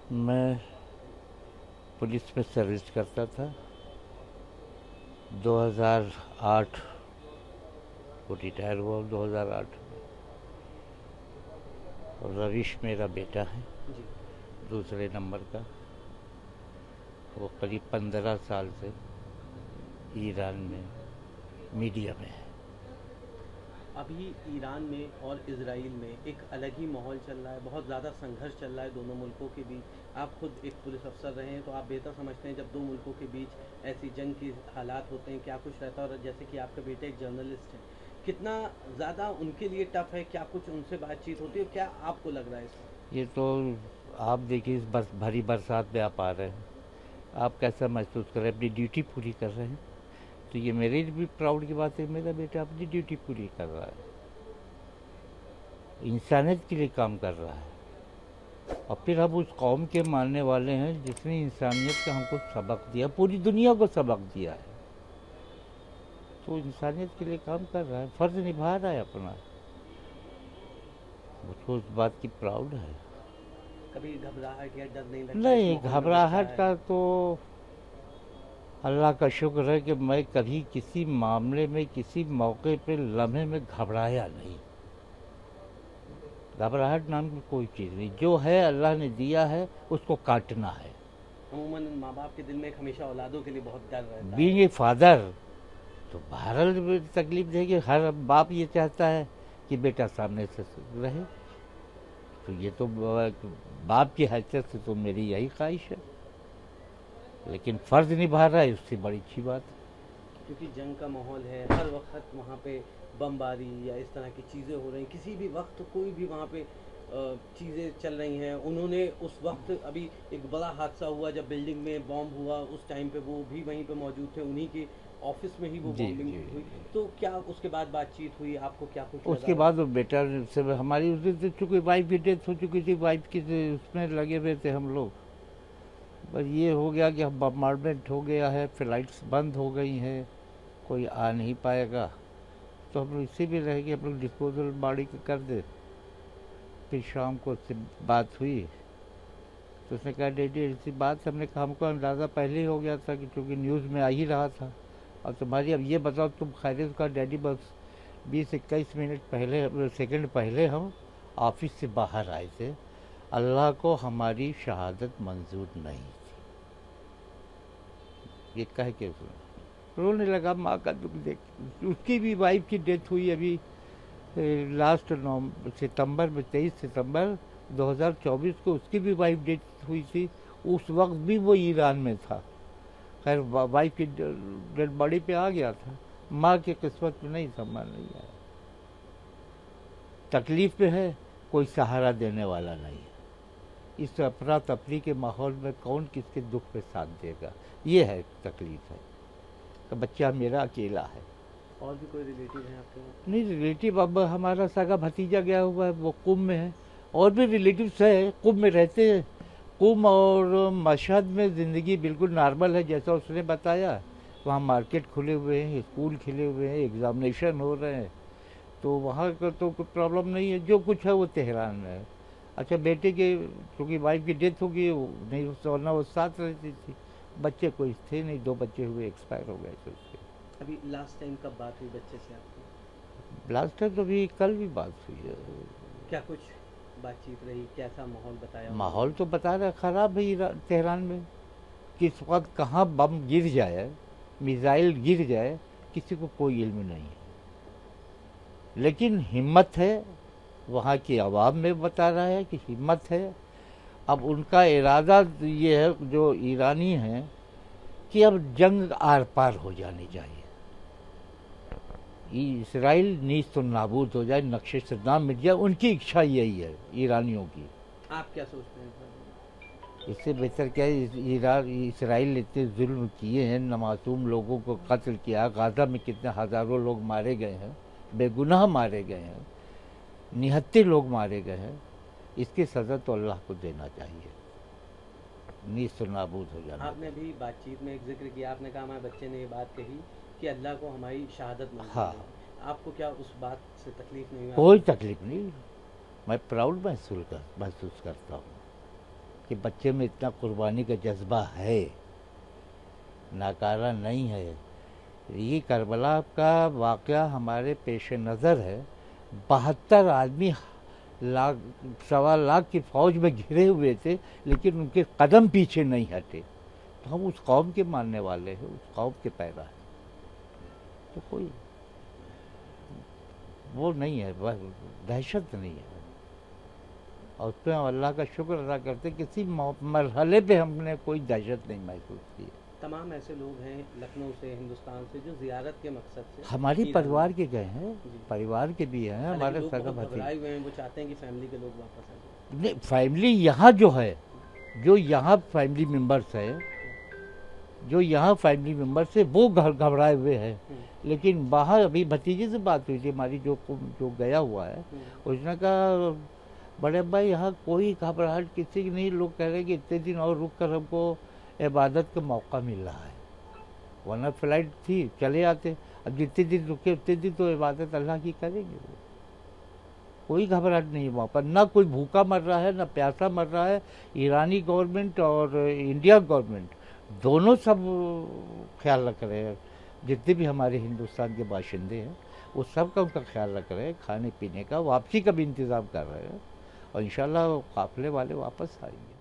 मैं पुलिस में सर्विस करता था। 2008 को रिटायर हुआ हूँ, 2008 में। और रविश मेरा बेटा है, जी। दूसरे नंबर का। वो करीब 15 साल से ईरान में मीडिया में है। अभी ईरान में और इजराइल में एक अलग ही माहौल चल रहा है, बहुत ज़्यादा संघर्ष चल रहा है दोनों मुल्कों के बीच। आप खुद एक पुलिस अफसर रहे हैं तो आप बेहतर समझते हैं जब दो मुल्कों के बीच ऐसी जंग की हालात होते हैं क्या कुछ रहता है। और जैसे कि आपके बेटे एक जर्नलिस्ट हैं, कितना ज़्यादा उनके लिए टफ है, क्या कुछ उनसे बातचीत होती है, क्या आपको लग रहा है इसमें? ये तो आप देखिए, इस भरी बरसात में आप आ रहे हैं, आप कैसा महसूस कर रहे हैं? अपनी ड्यूटी पूरी कर रहे हैं। तो ये मेरे लिए भी प्राउड की बात है, मेरा बेटा अपनी ड्यूटी पूरी कर रहा है, इंसानियत के लिए काम कर रहा है। और फिर हम उस कौम के मानने वाले हैं जिसने इंसानियत का हमको सबक दिया, पूरी दुनिया को सबक दिया है। तो इंसानियत के लिए काम कर रहा है, फर्ज निभा रहा है अपना। मुझको उस बात की प्राउड है। कभी घबराहट या डर नहीं लगता इस नहीं, माहौल में बच्चा घबराहट है? का तो अल्लाह का शुक्र है कि मैं कभी किसी मामले में, किसी मौके पे, लम्हे में घबराया नहीं। घबराहट नाम की कोई चीज़ नहीं, जो है अल्लाह ने दिया है उसको काटना है। अमूमन माँ बाप के दिल में एक हमेशा औलादों के लिए बहुत डर रहता बीइंग है। ए फादर, तो बहरहाल भी तकलीफ देगी। हर बाप ये चाहता है कि बेटा सामने से रहे। तो ये तो बाप की हैसियत से तो मेरी यही ख्वाहिश है। लेकिन फ़र्ज निभा रहा है, उससे बड़ी अच्छी बात है। क्योंकि जंग का माहौल है, हर वक्त वहाँ पे बमबारी या इस तरह की चीज़ें हो रही हैं, किसी भी वक्त कोई भी वहाँ पे चीज़ें चल रही हैं। उन्होंने उस वक्त अभी एक बड़ा हादसा हुआ जब बिल्डिंग में बॉम्ब हुआ, उस टाइम पे वो भी वहीं पे मौजूद थे, उन्हीं के ऑफिस में ही वो जी बॉम्बिंग जी हुई। जी। तो क्या उसके बाद बातचीत हुई, आपको क्या कुछ उसके लगा? बाद वो बेटा से हमारी उस दिन चूँकि वाइफ की डेथ हो चुकी थी, वाइफ की उसमें लगे हुए थे हम लोग। बस ये हो गया कि अब बम्बार्डमेंट हो गया है, फ्लाइट्स बंद हो गई हैं, कोई आ नहीं पाएगा। तो हम लोग इसी में रह गए, हम लोग डिस्पोजल बॉडी का कर दे। फिर शाम को उससे बात हुई, तो उसने कहा डैडी ऐसी बात, हमने कहा हमको अंदाज़ा पहले ही हो गया था कि चूँकि न्यूज़ में आ ही रहा था। और तुम्हारी अब ये बताओ तुम खैरियत का? डैडी बस 20-21 मिनट पहले, सेकंड पहले हम ऑफिस से बाहर आए थे, अल्लाह को हमारी शहादत मंजूर नहीं थी। ये कह के रोने लगा। माँ का दुख देख। उसकी भी वाइफ की डेथ हुई अभी लास्ट सितंबर में, 23 सितंबर 2024 को उसकी भी वाइफ डेथ हुई थी। उस वक्त भी वो ईरान में था। खैर वाइफ की डेड बॉडी पे आ गया था, माँ की किस्मत में नहीं, सम्मान नहीं आया। तकलीफ में है, कोई सहारा देने वाला नहीं है। इस अफरा तफरी के माहौल में कौन किसके दुख पे साथ देगा, ये है तकलीफ है। तो बच्चा मेरा अकेला है। और भी कोई रिलेटिव हैं आपके वहाँ? नहीं, रिलेटिव अब हमारा सगा भतीजा गया हुआ है, वो कुंभ में है। और भी रिलेटिव्स है, कुंभ में रहते हैं। कुंभ और मशहद में ज़िंदगी बिल्कुल नॉर्मल है, जैसा उसने बताया। वहाँ मार्केट खुले हुए हैं, स्कूल खुले हुए हैं, एग्जामिनेशन हो रहे हैं। तो वहाँ का तो कोई प्रॉब्लम नहीं है, जो कुछ है वो तेहरान में है। अच्छा, बेटे के क्योंकि वाइफ की डेथ हो गई, नहीं वरना वो साथ रहती थी। बच्चे कोई थे नहीं, 2 बच्चे हुए, एक्सपायर हो गए थे उसके। अभी लास्ट टाइम कब बात हुई बच्चे से आपकी? लास्ट टाइम तो भी कल भी बात हुई है। क्या कुछ बातचीत रही, कैसा माहौल बताया माहौल उन्होंने? तो बता रहा ख़राब है तेहरान में। किस वक्त कहाँ बम गिर जाए, मिसाइल गिर जाए, किसी को कोई इल्म नहीं है। लेकिन हिम्मत है, वहाँ की आवाम में बता रहा है कि हिम्मत है। अब उनका इरादा ये है, जो ईरानी हैं, कि अब जंग आर पार हो जानी चाहिए। इसराइल नीस्त तो नाबूद हो जाए, नक्शे से नाम मिट जाए, उनकी इच्छा यही है ईरानियों की। आप क्या सोचते हैं इस बारे में? इससे बेहतर क्या है? ईरान इसराइल ने इतने जुल्म किए हैं, मासूम लोगों को कत्ल किया। गाजा में कितने हज़ारों लोग मारे गए हैं, बेगुनाह मारे गए हैं, निहत्थे लोग मारे गए हैं। इसकी सज़ा तो अल्लाह को देना चाहिए, नीस्त नाबूद हो जाना आपने चाहिए। भी बातचीत में एक जिक्र किया, आपने कहा हमारे बच्चे ने ये बात कही कि अल्लाह को हमारी शहादत मंजूर हाँ, है। आपको क्या उस बात से तकलीफ नहीं हुई? कोई आपने तकलीफ नहीं। मैं प्राउड महसूस करता हूँ। कि बच्चे में इतना कुर्बानी का जज्बा है, नाकारा नहीं है। ये करबला का वाक़या हमारे पेश नज़र है। 72 आदमी लाख 1.25 लाख की फ़ौज में घिरे हुए थे, लेकिन उनके कदम पीछे नहीं हटे। तो हम उस कौम के मानने वाले हैं, उस कौम के पैदा हैं। तो कोई वो नहीं है, दहशत नहीं है। और उसमें अल्लाह का शुक्र अदा करते, किसी मरहले पे हमने कोई दहशत नहीं महसूस की। तमाम ऐसे लोग हैं लखनऊ से, हिंदुस्तान से, जो ज़ियारत के मकसद से हमारी ईरान परिवार में। के गए हैं, जी। परिवार के भी हैं, हालांकि हमारे लोग सगा बहुत भतीजे। घबराए हुए हैं, वो चाहते हैं कि फैमिली के लोग वापस आ जाए। नहीं, फैमिली यहाँ जो है, जो यहाँ फैमिली मेंबर्स है, जो यहाँ फैमिली मेंबर्स है, वो घबराए हुए हैं। लेकिन वहाँ अभी भतीजे से बात हुई थी हमारी, जो गया हुआ है, उसने कहा बड़े भाई यहाँ कोई घबराहट किसी की नहीं। लोग कह रहे हैं कि इतने दिन और रुक कर हमको इबादत का मौका मिल रहा है, वरना फ्लाइट थी चले आते। अब जितने दिन रुके उतने दिन तो इबादत अल्लाह की करेंगे। वो कोई घबराहट नहीं वहाँ पर, ना कोई भूखा मर रहा है, ना प्यासा मर रहा है। ईरानी गवर्नमेंट और इंडिया गवर्नमेंट दोनों सब ख्याल रख रहे हैं। जितने भी हमारे हिंदुस्तान के बाशिंदे हैं, वो सब का उनका ख्याल रख रहे हैं, खाने पीने का, वापसी का भी इंतज़ाम कर रहे हैं। और इंशाल्लाह काफ़िले वाले वापस आएंगे।